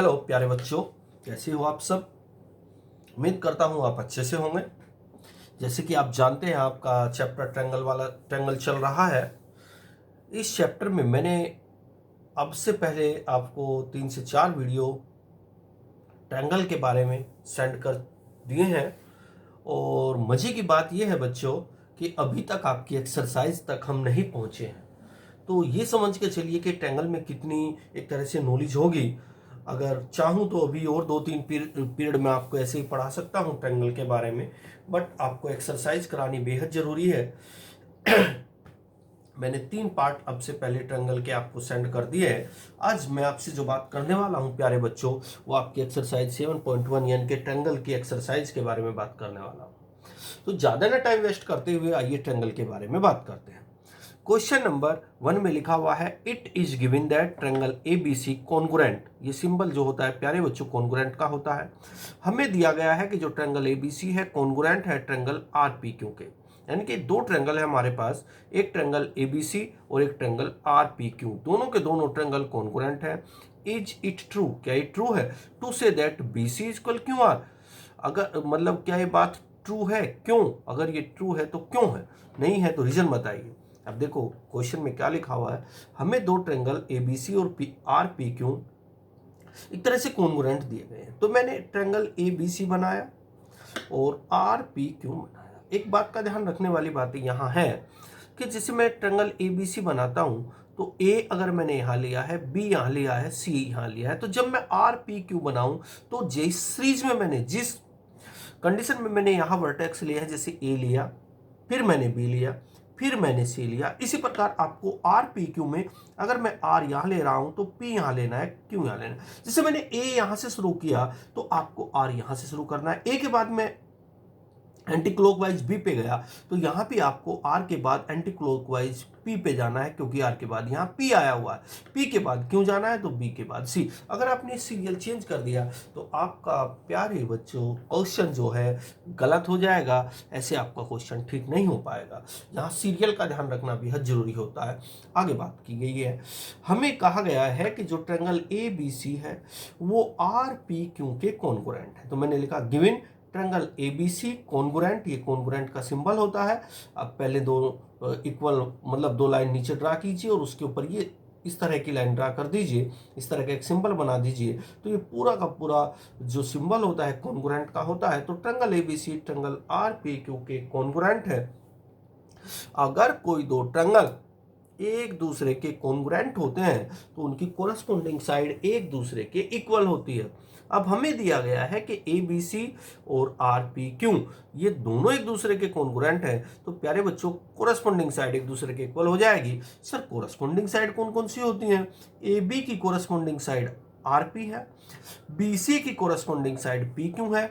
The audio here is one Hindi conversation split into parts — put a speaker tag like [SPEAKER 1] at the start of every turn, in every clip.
[SPEAKER 1] हेलो प्यारे बच्चों, कैसे हो आप सब। उम्मीद करता हूँ आप अच्छे से होंगे। जैसे कि आप जानते हैं आपका चैप्टर ट्रायंगल चल रहा है। इस चैप्टर में मैंने अब से पहले आपको 3 से 4 वीडियो ट्रायंगल के बारे में सेंड कर दिए हैं। और मज़े की बात यह है बच्चों कि अभी तक आपकी एक्सरसाइज तक हम नहीं पहुँचे हैं। तो ये समझ के चलिए कि ट्रायंगल में कितनी एक तरह से नॉलेज होगी। अगर चाहूँ तो अभी और 2-3 पीरियड में आपको ऐसे ही पढ़ा सकता हूँ ट्रायंगल के बारे में, बट आपको एक्सरसाइज करानी बेहद ज़रूरी है। मैंने 3 पार्ट अब से पहले ट्रायंगल के आपको सेंड कर दिए हैं। आज मैं आपसे जो बात करने वाला हूँ प्यारे बच्चों, वो आपकी एक्सरसाइज 7.1 यानी कि ट्रायंगल की एक्सरसाइज के बारे में बात करने वाला हूँ। तो ज़्यादा ना टाइम वेस्ट करते हुए आइए ट्रायंगल के बारे में बात करते हैं। क्वेश्चन नंबर 1 में लिखा हुआ है it is given that triangle ABC congruent. ये सिंबल जो होता है प्यारे बच्चों कॉन्ग्रुएंट का होता है। हमें दिया गया है कि जो ट्रायंगल एबीसी है कॉन्ग्रुएंट है ट्रायंगल आरपीक्यू के। यानी कि 2 ट्रायंगल है हमारे पास, एक ट्रायंगल एबीसी और एक ट्रायंगल आरपीक्यू। दोनों के दोनों ट्रायंगल कॉन्ग्रुएंट है। इज इट ट्रू, क्या ये ट्रू है to say that BC is equal Q R. अगर मतलब क्या ये बात ट्रू है, क्यों, अगर ये ट्रू है तो क्यों है, नहीं है तो रीजन बताइए। अब देखो क्वेश्चन में क्या लिखा हुआ है, हमें 2 ट्रायंगल एबीसी और आर पी क्यू एक तरह से कॉन्ग्रुएंट दिए गए हैं। तो मैंने ट्रायंगल एबीसी बनाया और आर पी क्यू बनाया। एक बात का ध्यान रखने वाली बात यहाँ है कि जैसे मैं ट्रायंगल एबीसी बनाता हूँ तो ए अगर मैंने यहाँ लिया है, बी यहाँ लिया है, सी यहाँ लिया है, तो जब मैं आर पी क्यू बनाऊं तो जिस सीरीज में मैंने जिस कंडीशन में मैंने यहाँ वर्टेक्स लिया है, जैसे ए लिया, फिर मैंने बी लिया, फिर मैंने सी लिया, इसी प्रकार आपको आर पी क्यू में अगर मैं आर यहाँ ले रहा हूं तो पी यहाँ लेना है, क्यू यहाँ लेना है। जैसे मैंने ए यहाँ से शुरू किया तो आपको आर यहाँ से शुरू करना है। ए के बाद मैं एंटी क्लॉकवाइज बी पे गया तो यहाँ पे आपको आर के बाद एंटी क्लॉकवाइज पी पे जाना है, क्योंकि आर के बाद यहाँ पी आया हुआ है। पी के बाद क्यों जाना है तो बी के बाद सी। अगर आपने सीरियल चेंज कर दिया तो आपका प्यारे बच्चों क्वेश्चन जो है गलत हो जाएगा। ऐसे आपका क्वेश्चन ठीक नहीं हो पाएगा। यहाँ सीरियल का ध्यान रखना बेहद जरूरी होता है। आगे बात की गई है, हमें कहा गया है कि जो ट्रायंगल ए बी सी है वो आर पी क्यू के कॉन्ग्रुएंट है। तो मैंने लिखा गिवन ट्रायंगल एबीसी कॉन्ग्रुएंट, ये कॉन्ग्रुएंट का सिंबल होता है। अब पहले 2 इक्वल मतलब 2 लाइन नीचे ड्रा कीजिए और उसके ऊपर ये इस तरह की लाइन ड्रा कर दीजिए, इस तरह का एक सिंबल बना दीजिए। तो ये पूरा का पूरा जो सिंबल होता है कॉन्ग्रुएंट का होता है। तो ट्रायंगल एबीसी ट्रायंगल आरपीक्यू के कॉन्ग्रुएंट है। अगर कोई 2 ट्रायंगल एक दूसरे के कॉन्ग्रुएंट होते हैं तो उनकी कोरस्पोंडिंग साइड एक दूसरे के इक्वल होती है। अब हमें दिया गया है कि ए बी सी और आर पी क्यू ये दोनों एक दूसरे के कॉन्ग्रुएंट हैं, तो प्यारे बच्चों कोरस्पोंडिंग साइड एक दूसरे के इक्वल हो जाएगी। सर कोरस्पोंडिंग साइड कौन कौन सी होती हैं? ए बी की कोरस्पोंडिंग साइड आर पी है, बी सी की कोरस्पोंडिंग साइड पी क्यू है,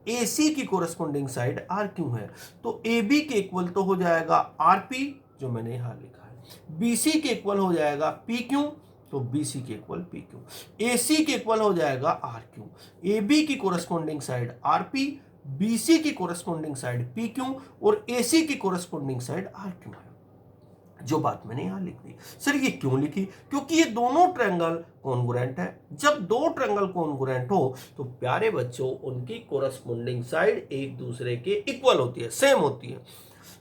[SPEAKER 1] ए सी की कोरस्पोंडिंग साइड आर क्यू है। तो ए बी के इक्वल तो हो जाएगा आर पी, जो मैंने यहां लिखा है, बीसी के इक्वल हो जाएगा पी क्यू, तो बीसी के इक्वल पी क्यू, एसी के इक्वल हो जाएगा आर क्यू। ए बी की corresponding side R P, BC की कोरस्पोंडिंग साइड पी क्यू और एसी की कोरस्पोंडिंग साइड आर क्यू है। जो बात मैंने यहां लिख दी। सर ये क्यों लिखी? क्योंकि ये दोनों ट्रायंगल कॉन्ग्रुएंट है। जब 2 ट्रायंगल कॉन्ग्रुएंट हो तो प्यारे बच्चों उनकी कोरस्पोंडिंग साइड एक दूसरे के इक्वल होती है, सेम होती है।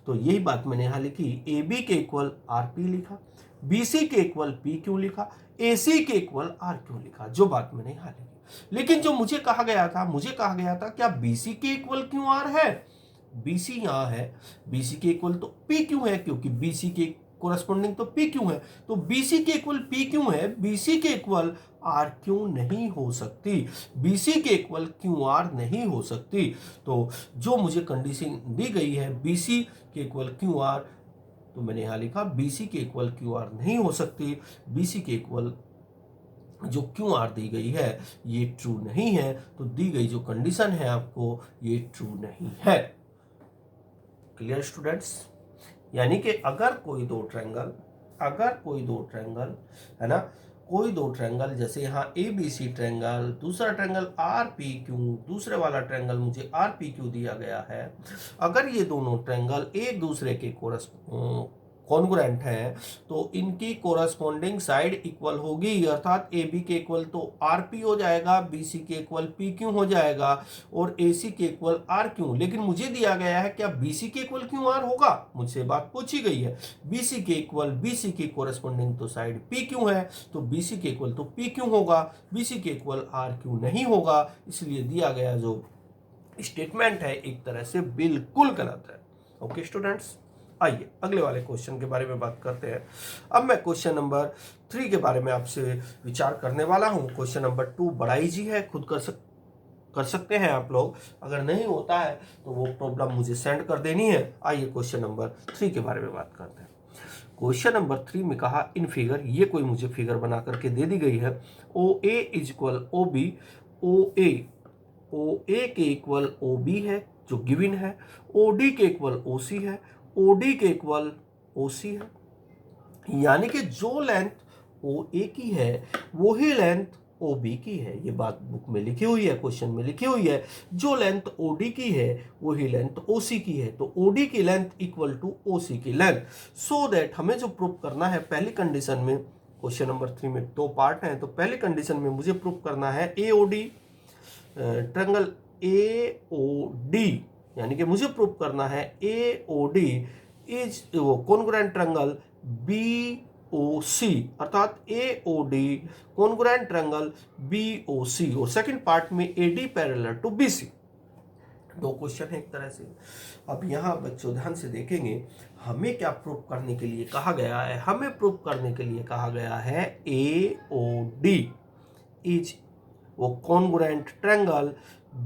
[SPEAKER 1] तो यही बात मैंने यहां लिखी, ए बी के इक्वल आर पी लिखा, बी सी के इक्वल पी क्यू लिखा, ए सी के इक्वल आर क्यू लिखा, जो बात मैंने यहां लिखी। लेकिन जो मुझे कहा गया था क्या बी सी के इक्वल क्यू आर है? बी सी यहां है, बी सी के इक्वल तो पी क्यू है, क्योंकि बी सी के कोरस्पोंडिंग तो पी क्यू है। तो बीसी के इक्वल पी क्यू है, बीसी के इक्वल आर क्यू नहीं हो सकती, बीसी के इक्वल क्यू आर नहीं हो सकती। तो जो मुझे कंडीशन दी गई है बीसी के इक्वल क्यू आर, तो मैंने यहां लिखा बीसी के इक्वल क्यू आर नहीं हो सकती। बीसी के इक्वल जो क्यू आर दी गई है ये ट्रू नहीं है, तो दी गई जो कंडीशन है आपको ये ट्रू नहीं है। Clear students? यानी कि अगर कोई दो ट्रायंगल है ना, कोई 2 ट्रायंगल जैसे यहाँ ए बी सी ट्रायंगल, दूसरा ट्रायंगल आर पी क्यू, दूसरे वाला ट्रायंगल मुझे आर पी क्यू दिया गया है। अगर ये दोनों ट्रायंगल एक दूसरे के कॉन्ग्रुएंट हैं तो इनकी कोरस्पॉन्डिंग साइड इक्वल होगी, अर्थात ए बी के इक्वल तो आर पी हो जाएगा, बी सी के इक्वल पी क्यू हो जाएगा और ए सी के इक्वल आर क्यू। लेकिन मुझे दिया गया है क्या बी सी के इक्वल क्यू आर होगा, मुझसे बात पूछी गई है। बी सी के इक्वल बी सी की कोरस्पॉन्डिंग तो साइड पी क्यू है तो बी सी के इक्वल तो पी क्यू होगा, बी सी के इक्वल आर क्यू नहीं होगा। इसलिए दिया गया जो स्टेटमेंट है एक तरह से बिल्कुल गलत है। ओके स्टूडेंट्स, आइए अगले वाले क्वेश्चन के बारे में बात करते हैं। अब मैं क्वेश्चन नंबर 3 के बारे में आपसे विचार करने वाला हूं। क्वेश्चन नंबर 2 बड़ा इजी है, खुद कर सकते हैं आप लोग। अगर नहीं होता है तो वो प्रॉब्लम मुझे सेंड कर देनी है। आइए क्वेश्चन नंबर 3 के बारे में बात करते हैं। क्वेश्चन नंबर 3 में कहा इन फिगर, ये कोई मुझे फिगर बना करके दे दी गई है। ओ A is equal O B, O ए के इक्वल ओ बी है जो गिवन है, ओ डी के इक्वल ओ सी है, ओ डी के इक्वल ओ सी है। यानी कि जो लेंथ ओ ए की है वही लेंथ ओ बी की है। ये बात बुक में लिखी हुई है, क्वेश्चन में लिखी हुई है। जो लेंथ ओ डी की है वही लेंथ ओ सी की है, तो ओ डी की लेंथ इक्वल टू ओ सी की लेंथ। सो दैट हमें जो प्रूव करना है पहली कंडीशन में, क्वेश्चन नंबर 3 में 2 पार्ट हैं, तो पहली कंडीशन में मुझे प्रूव करना है A O D triangle A O D, यानी कि मुझे प्रूव करना है ए ओ डी इज वो congruent triangle B O C, अर्थात A O D congruent triangle B O C, और सेकंड पार्ट में A D parallel to B C. दो क्वेश्चन है एक तरह से। अब यहाँ बच्चों ध्यान से देखेंगे हमें क्या प्रूव करने के लिए कहा गया है। हमें प्रूव करने के लिए कहा गया है ए ओ डी इज वो कॉन्ग्रुएंट ट्रायंगल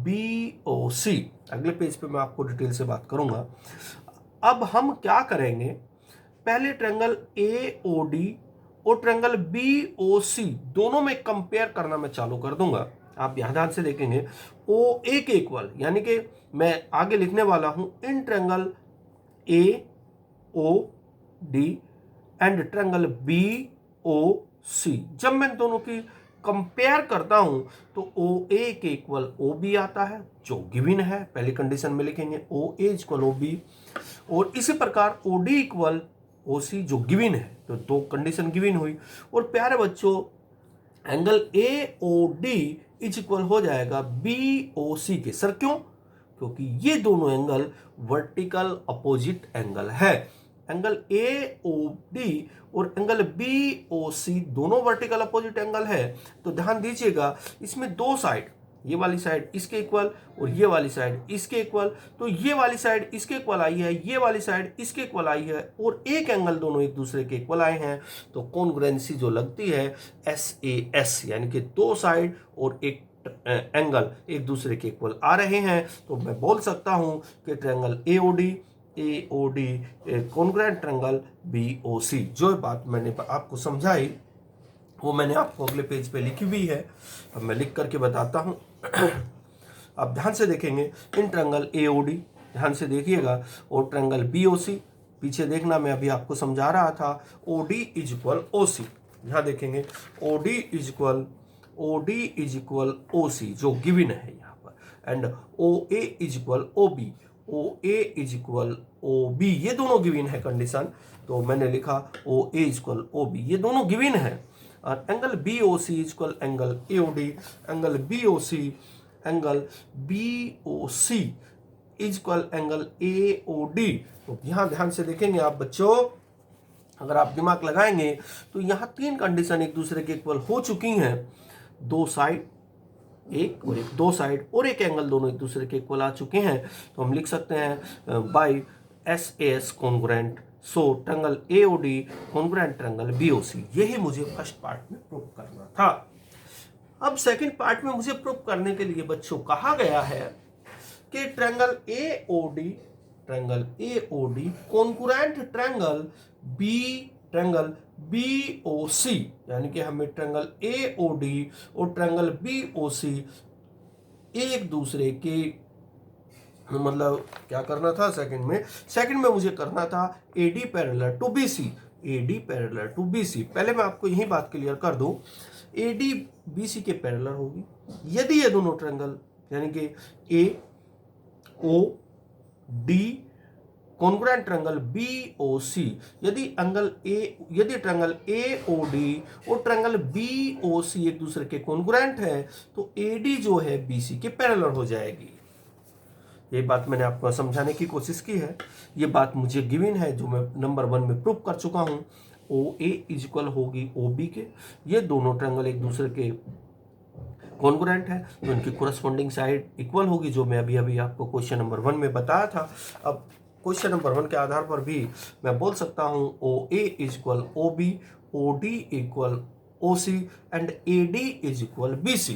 [SPEAKER 1] बी ओ सी। अगले पेज पे मैं आपको डिटेल से बात करूंगा। अब हम क्या करेंगे, पहले ट्रायंगल ए ओ डी और ट्रायंगल बी ओ सी दोनों में कंपेयर करना मैं चालू कर दूंगा। आप यहां ध्यान से देखेंगे ओ ए के इक्वल, यानी कि मैं आगे लिखने वाला हूं in triangle A O D and triangle B O C. जब मैं दोनों की कंपेयर करता हूं तो ओ ए के इक्वल ओ बी आता है जो गिवन है, पहली कंडीशन में लिखेंगे ओ ए इक्वल ओ बी, और इसी प्रकार O D equal O C जो गिवन है, तो दो कंडीशन गिवन हुई। और प्यारे बच्चों angle A O D is equal हो जाएगा बी ओ सी के। सर क्यों? क्योंकि ये दोनों एंगल वर्टिकल अपोजिट एंगल है। एंगल ए ओ डी और एंगल बी ओ सी दोनों वर्टिकल अपोजिट एंगल है। तो ध्यान दीजिएगा इसमें दो साइड, ये वाली साइड इसके इक्वल और ये वाली साइड इसके इक्वल, तो ये वाली साइड इसके इक्वल आई है, ये वाली साइड इसके इक्वल आई है, और एक एंगल दोनों एक दूसरे के इक्वल आए हैं। तो कॉन्ग्रुएंसी जो लगती है एस ए एस, यानी कि दो साइड और एक एंगल एक दूसरे के इक्वल आ रहे हैं। तो मैं बोल सकता हूं कि triangle A O D congruent triangle B O C. जो बात मैंने आपको समझाई वो मैंने आपको अगले पेज पे लिखी हुई है, अब मैं लिख करके बताता हूं। अब ध्यान से देखेंगे इन ट्रायंगल ए ओ डी, ध्यान से देखिएगा, और ट्रायंगल बी ओ सी पीछे देखना, मैं अभी आपको समझा रहा था। O D is equal O C, यहां देखेंगे O D is equal O C जो गिवन है यहाँ पर, and O A is equal O B, O A is equal O B, ये दोनों गिवन है कंडीशन। तो मैंने लिखा O A is equal O B, ये दोनों गिवन है। और angle B O C is equal angle A O D, angle B O C is equal angle A O D. तो यहां ध्यान से देखेंगे आप बच्चों, अगर आप दिमाग लगाएंगे तो यहां तीन कंडीशन एक दूसरे के इक्वल हो चुकी हैं। दो साइड एक और एक, दो साइड और एक एंगल दोनों एक दूसरे के इक्वल आ चुके हैं। तो हम लिख सकते हैं by S A S congruent, so triangle A O D congruent triangle B O C. यही मुझे फर्स्ट पार्ट में प्रूव करना था। अब सेकंड पार्ट में मुझे प्रूव करने के लिए बच्चों कहा गया है कि triangle A O D congruent triangle B O C, यानी कि हमें ट्रायंगल ए ओ डी और ट्रायंगल बी ओ सी एक दूसरे के, मतलब क्या करना था सेकंड में मुझे करना था A D parallel to B C. पहले मैं आपको यही बात क्लियर कर दूं, ए डी बी सी के पैरेलल होगी यदि ये दोनों ट्रायंगल, यानी कि A O D congruent triangle BOC, यदि ट्रायंगल AOD और ट्रायंगल BOC एक दूसरे के कॉन्ग्रुएंट है तो AD जो है BC के पैरेलल हो जाएगी। ये बात मैंने आपको समझाने की कोशिश की है, ये बात मुझे गिवन है जो मैं नंबर 1 में प्रूव कर चुका हूं। OA इज इक्वल होगी OB के, ये दोनों ट्रायंगल एक दूसरे के कॉन्ग्रुएंट है तो इनकी कोरस्पॉन्डिंग साइड इक्वल होगी, जो मैं अभी आपको क्वेश्चन नंबर 1 में बताया था। अब क्वेश्चन नंबर 1 के आधार पर भी मैं बोल सकता हूं OA is equal OB, OD equal OC and AD is equal BC।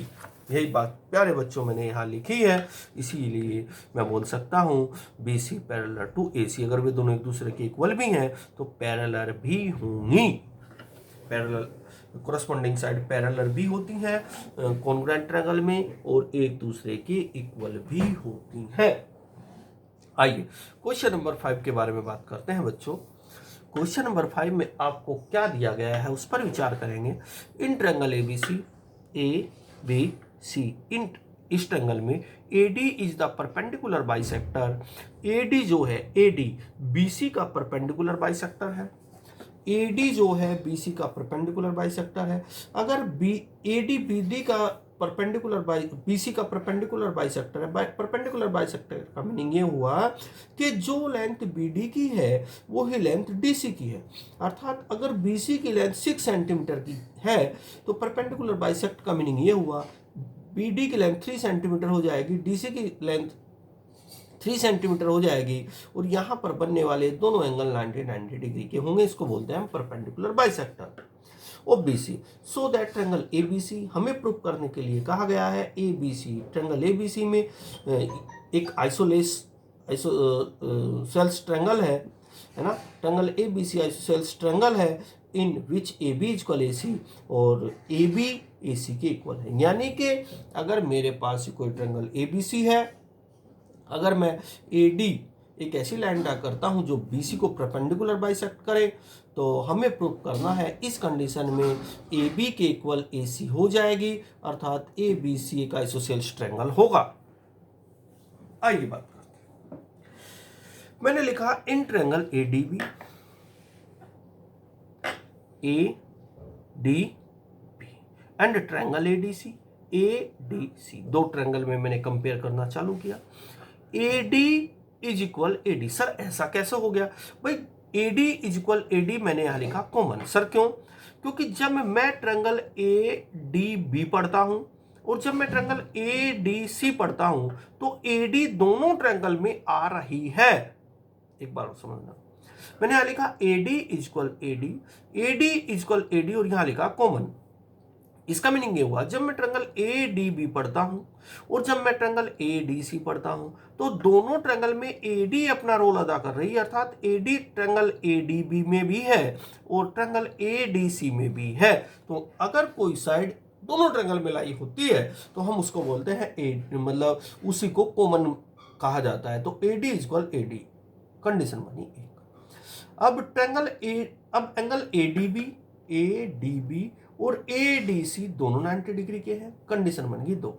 [SPEAKER 1] यही बात प्यारे बच्चों मैंने यहाँ लिखी है, इसीलिए मैं बोल सकता हूँ BC पैरेलल टू AC। अगर वे दोनों एक दूसरे के इक्वल भी हैं तो पैरेलल भी होंगी, पैरेलल कोरस्पॉन्डिंग साइड पैरेलल भी होती हैं कॉन्ग्रुएंट ट्रायंगल में और एक दूसरे के इक्वल भी होती हैं। आइए क्वेश्चन नंबर 5 के बारे में बात करते हैं बच्चों। क्वेश्चन नंबर 5 में आपको क्या दिया गया है उस पर विचार करेंगे। इन ट्रायंगल ABC इन इस ट्रायंगल में AD is the perpendicular bisector, AD जो है AD BC का परपेंडिकुलर बाइसेक्टर है, AD जो है BC का परपेंडिकुलर बाइसेक्टर है। अगर AD BD का BC का परपेंडिकुलर बाइसेक्टर है, परपेंडिकुलर बाइसेक्टर का मीनिंग ये हुआ कि जो लेंथ BD की है वो ही लेंथ DC की है, अर्थात अगर BC की लेंथ 6 सेंटीमीटर की है तो परपेंडिकुलर बाइसेक्ट का मीनिंग ये हुआ BD की लेंथ 3 सेंटीमीटर हो जाएगी, DC की लेंथ 3 सेंटीमीटर हो जाएगी और यहां पर बनने वाले दोनों एंगल 90 डिग्री के होंगे, इसको बोलते हैं perpendicular bisector of BC। So that triangle ABC हमें प्रूव करने के लिए कहा गया है ABC ट्रायंगल ABC में एक आइसोसेल्स ट्रायंगल है ना, ट्रायंगल ABC आइसोसेल्स ट्रायंगल है इन विच AB इक्वल AC और AB AC के इक्वल है। यानी कि अगर मेरे पास कोई ट्रायंगल ABC है, अगर मैं AD एक ऐसी लाइन ड्रा करता हूं जो BC को परपेंडिकुलर बाइसेक्ट करे तो हमें प्रूव करना है इस कंडीशन में AB के इक्वल AC हो जाएगी, अर्थात ABC एक आइसोसेल्स ट्रायंगल होगा। आइए बात करते हैं। मैंने लिखा in triangle ADB and triangle ADC, दो ट्रायंगल में मैंने कंपेयर करना चालू किया। AD is equal AD, sir ऐसा कैसे हो गया भाई? AD इज इक्वल AD मैंने यहां लिखा कॉमन, सर क्यों? क्योंकि जब मैं ट्रायंगल ADB पढ़ता हूं और जब मैं ट्रायंगल ADC पढ़ता हूं तो AD दोनों ट्रायंगल में आ रही है। एक बार समझना, मैंने यहां लिखा AD is equal AD is equal AD और यहां लिखा कॉमन। इसका मीनिंग ये हुआ जब मैं ट्रायंगल ADB पढ़ता हूं और जब मैं ट्रायंगल ADC पढ़ता हूं तो दोनों ट्रायंगल में AD अपना रोल अदा कर रही है, अर्थात AD ट्रायंगल ADB में भी है और ट्रायंगल ADC में भी है। तो अगर कोई साइड दोनों ट्रायंगल में लाई होती है तो हम उसको बोलते हैं मतलब उसी को कॉमन कहा जाता है। तो AD is equal AD, condition बनी एक। अब एंगल ADB और ADC दोनों 90 डिग्री के हैं, कंडीशन बन गई 2।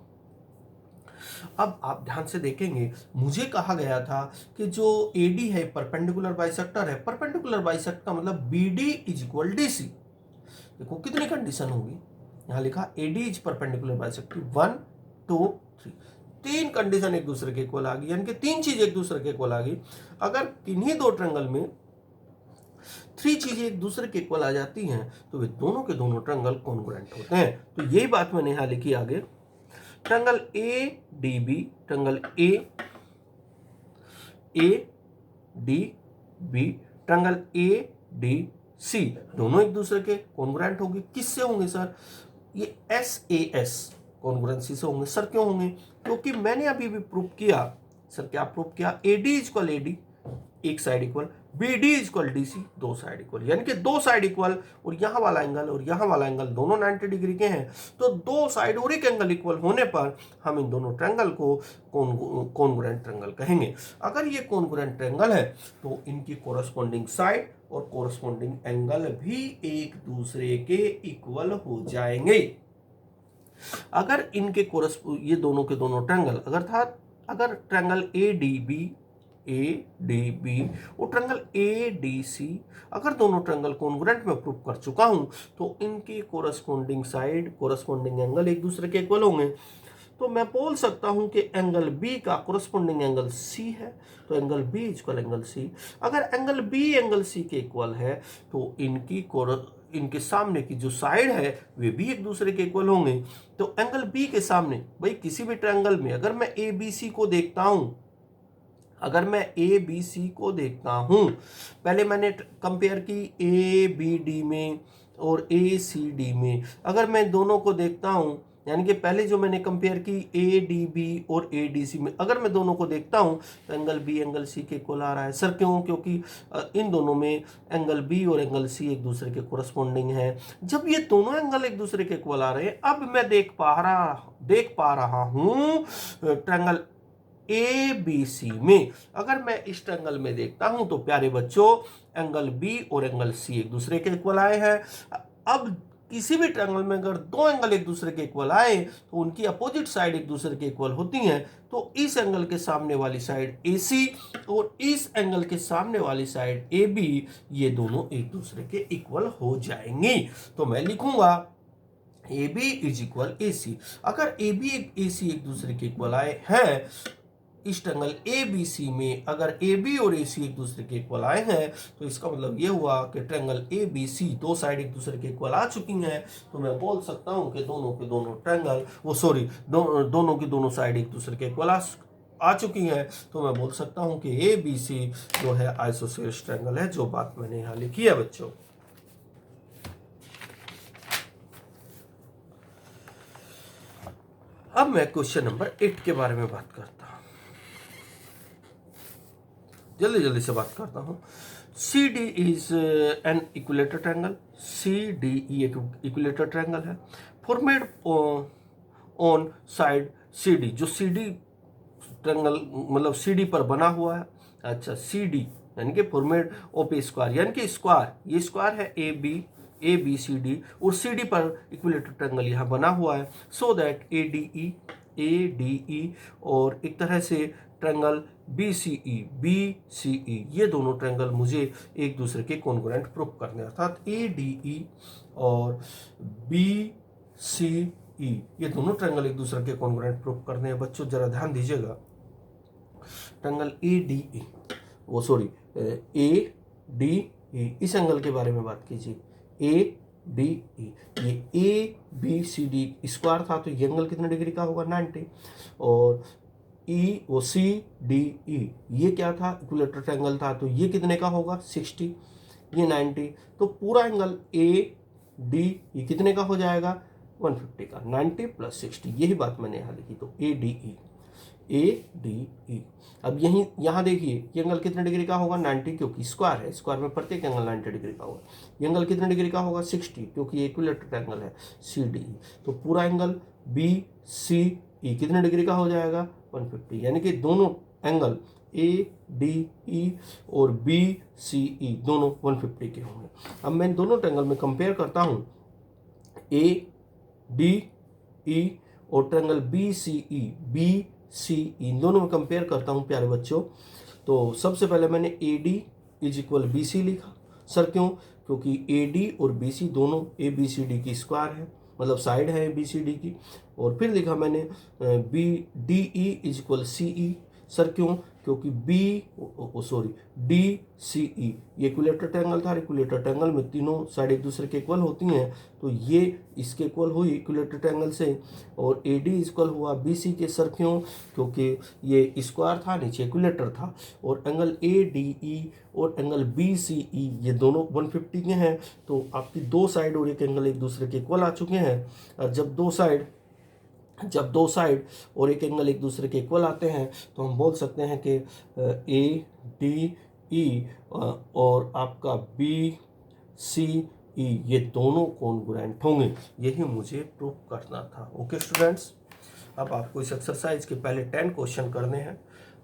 [SPEAKER 1] अब आप ध्यान से देखेंगे, मुझे कहा गया था कि जो AD है परपेंडिकुलर बाइसेक्टर है, परपेंडिकुलर बाइसेक्ट का मतलब BD इज इक्वल DC। देखो कितनी कंडीशन होगी, यहां लिखा AD is perpendicular bisector 1 2 3, 3 condition एक दूसरे के इक्वल आ गई, यानी कि 3 चीज एक दूसरे के इक्वल आ गई। अगर किन्हीं दो ट्रायंगल में 3 चीजें एक दूसरे के इक्वल आ जाती हैं तो वे दोनों के दोनों ट्रायंगल कॉन्ग्रुएंट होते हैं। तो यही बात मैंने यहां लिखी आगे, triangle ADB triangle ADB triangle ADC दोनों एक दूसरे के कॉन्ग्रुएंट होंगे। किससे होंगे सर? ये SAS कॉन्ग्रुएंसी से होंगे। सर क्यों होंगे? क्योंकि मैंने अभी भी प्रूव किया। सर क्या प्रूव किया? AD इज इक्वल AD एक side equal, BD is equal DC दो साइड इक्वल, यानी कि दो साइड इक्वल और यहां वाला एंगल और यहां वाला एंगल दोनों 90 डिग्री के हैं। तो दो साइड और एक एंगल इक्वल होने पर हम इन दोनों ट्रायंगल को कॉन्ग्रुएंट ट्रायंगल कहेंगे। अगर ये कॉन्ग्रुएंट ट्रायंगल है तो इनकी कोरस्पॉन्डिंग साइड और कोरस्पॉन्डिंग एंगल भी एक दूसरे के इक्वल हो जाएंगे। अगर इनके ये दोनों के दोनों ट्रायंगल अगर triangle ADB A D B और ट्रायंगल ए डी सी, अगर दोनों ट्रायंगल कॉन्ग्रुएंट में प्रूव कर चुका हूं तो इनके कोरस्पॉन्डिंग साइड, कोरस्पॉन्डिंग एंगल एक दूसरे के इक्वल होंगे। तो मैं बोल सकता हूं कि एंगल बी का कोरस्पॉन्डिंग एंगल सी है, तो angle B equal angle C. अगर एंगल बी एंगल सी के इक्वल है तो इनके सामने की जो साइड है वे भी एक दूसरे के इक्वल होंगे। तो एंगल बी के सामने भाई किसी भी ट्रायंगल में अगर मैं ए बी सी को देखता हूं, अगर मैं ए बी सी को देखता हूं, पहले मैंने कंपेयर की ए बी डी में और ए सी डी में, अगर मैं दोनों को देखता हूं, यानी कि पहले जो मैंने कंपेयर की ए डी बी और ए डी सी में, अगर मैं दोनों को देखता हूं तो एंगल बी एंगल सी के इक्वल आ रहा है। सर क्यों? क्योंकि इन दोनों में एंगल बी और एंगल सी एक दूसरे के कोरस्पॉन्डिंग है। जब ये दोनों एंगल एक दूसरे के इक्वल आ रहे हैं, अब मैं देख पा रहा हूं ट्रायंगल ए बी सी में, अगर मैं इस ट्रायंगल में देखता हूं तो प्यारे बच्चों एंगल बी और एंगल सी एक दूसरे के इक्वल आए हैं। अब किसी भी ट्रायंगल में अगर दो एंगल एक दूसरे के इक्वल आए तो उनकी अपोजिट साइड एक दूसरे के इक्वल होती हैं, तो इस एंगल के सामने वाली साइड AC और इस एंगल के सामने वाली साइड AB, ये दोनों एक दूसरे के इक्वल हो जाएंगी। तो मैं लिखूंगा AB इज इक्वल AC। अगर AB AC एक दूसरे के इक्वल आए हैं, इस ट्रायंगल ABC में अगर AB और AC एक दूसरे के इक्वल आए हैं, तो इसका मतलब ये हुआ कि ट्रायंगल ABC दो साइड एक दूसरे के इक्वल आ चुकी हैं। तो मैं बोल सकता हूं कि दोनों के दोनों ट्रायंगल दोनों की दोनों साइड एक दूसरे के इक्वल आ चुकी हैं। तो मैं बोल सकता हूं कि ABC जो है आइसोसेलेस ट्रायंगल है, जो बात मैंने यहां लिखी है बच्चों। अब मैं क्वेश्चन नंबर 8 के बारे में बात करता हूं, जल्दी से बात करता हूं। C D is an equilateral triangle. C D E एक इक्विलेटर ट्रायंगल है formed on side C D, जो सी डी ट्रायंगल मतलब सी डी पर बना हुआ है। अच्छा, सी डी यानी कि फॉर्मेड ऑफ ए स्क्वायर, यानी कि स्क्वायर, ये स्क्वायर है ए बी सी डी और सी डी पर इक्विलेटर ट्रायंगल यहाँ बना हुआ है। सो दैट ए डी ई और एक तरह से ट्रायंगल बी सी ई, ये दोनों ट्रायंगल मुझे एक दूसरे के कॉन्ग्रुएंट प्रूव करने, अर्थात ए डी ई और बी सी ई, ये दोनों ट्रायंगल एक दूसरे के कॉन्ग्रुएंट प्रूव करने हैं। बच्चों जरा ध्यान दीजिएगा, ट्रायंगल ए डी ई, इस एंगल के बारे में बात कीजिए। ए डी ई, ये A B C D square था, तो ये एंगल कितने डिग्री का होगा? 90। और ई वो सी डी ई, ये क्या था? इक्विलेटर ट्रायंगल था, तो ये कितने का होगा? 60, ये 90। तो पूरा एंगल ए डी ई कितने का हो जाएगा? 150 का। 90 + 60, यही बात मैंने यहाँ लिखी। तो ए डी ई। अब यहाँ देखिए, ये एंगल कितने डिग्री का होगा? 90, क्योंकि स्क्वायर है, स्क्वायर में प्रत्येक एंगल 90 डिग्री का होगा। ये एंगल कितने डिग्री का होगा? 60, क्योंकि ये इक्विलेटर ट्रायंगल है सी डी ई। तो पूरा एंगल बी सी ई कितने डिग्री का हो जाएगा? 150, यानी कि दोनों एंगल ए डी ई और बी सी ई दोनों 150 के होंगे। अब मैं दोनों ट्रायंगल में कंपेयर करता हूँ, ए डी ई और ट्रायंगल बी सी ई, इन दोनों में कंपेयर करता हूँ प्यारे बच्चों। तो सबसे पहले मैंने A D is equal B C लिखा। सर क्यों? क्योंकि ए डी और बी सी दोनों ए बी सी डी की स्क्वायर है, मतलब साइड है बी सी डी की। और फिर लिखा मैंने B D E is equal C E. Sir क्यों? क्योंकि डी सी ई ये इक्विलेटर ट्रायंगल था, इक्विलेटर ट्रायंगल में तीनों साइड एक दूसरे के इक्वल होती हैं, तो ये इसके इक्वल हुई इक्विलेटर ट्रायंगल से। और ए डी इक्वल हुआ बी सी के। सर क्यों? क्योंकि ये स्क्वायर था, नीचे इक्विलेटर था। और एंगल ए डी ई और एंगल बी सी ई ये दोनों 150 के हैं, तो आपकी दो साइड और एक एंगल एक दूसरे के इक्वल आ चुके हैं। और जब दो साइड और एक एंगल एक दूसरे के इक्वल आते हैं, तो हम बोल सकते हैं कि ए डी ई और आपका बी सी ई ये दोनों कॉन्ग्रुएंट होंगे। यही मुझे प्रूव करना था। ओके स्टूडेंट्स, अब आपको इस एक्सरसाइज के पहले 10 क्वेश्चन करने हैं,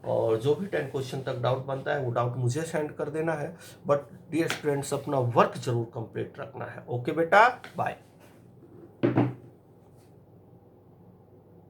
[SPEAKER 1] और जो भी 10 क्वेश्चन तक डाउट बनता है वो डाउट मुझे सेंड कर देना है। बट डियर स्टूडेंट्स, अपना वर्क जरूर कंप्लीट रखना है। ओके बेटा, बाय।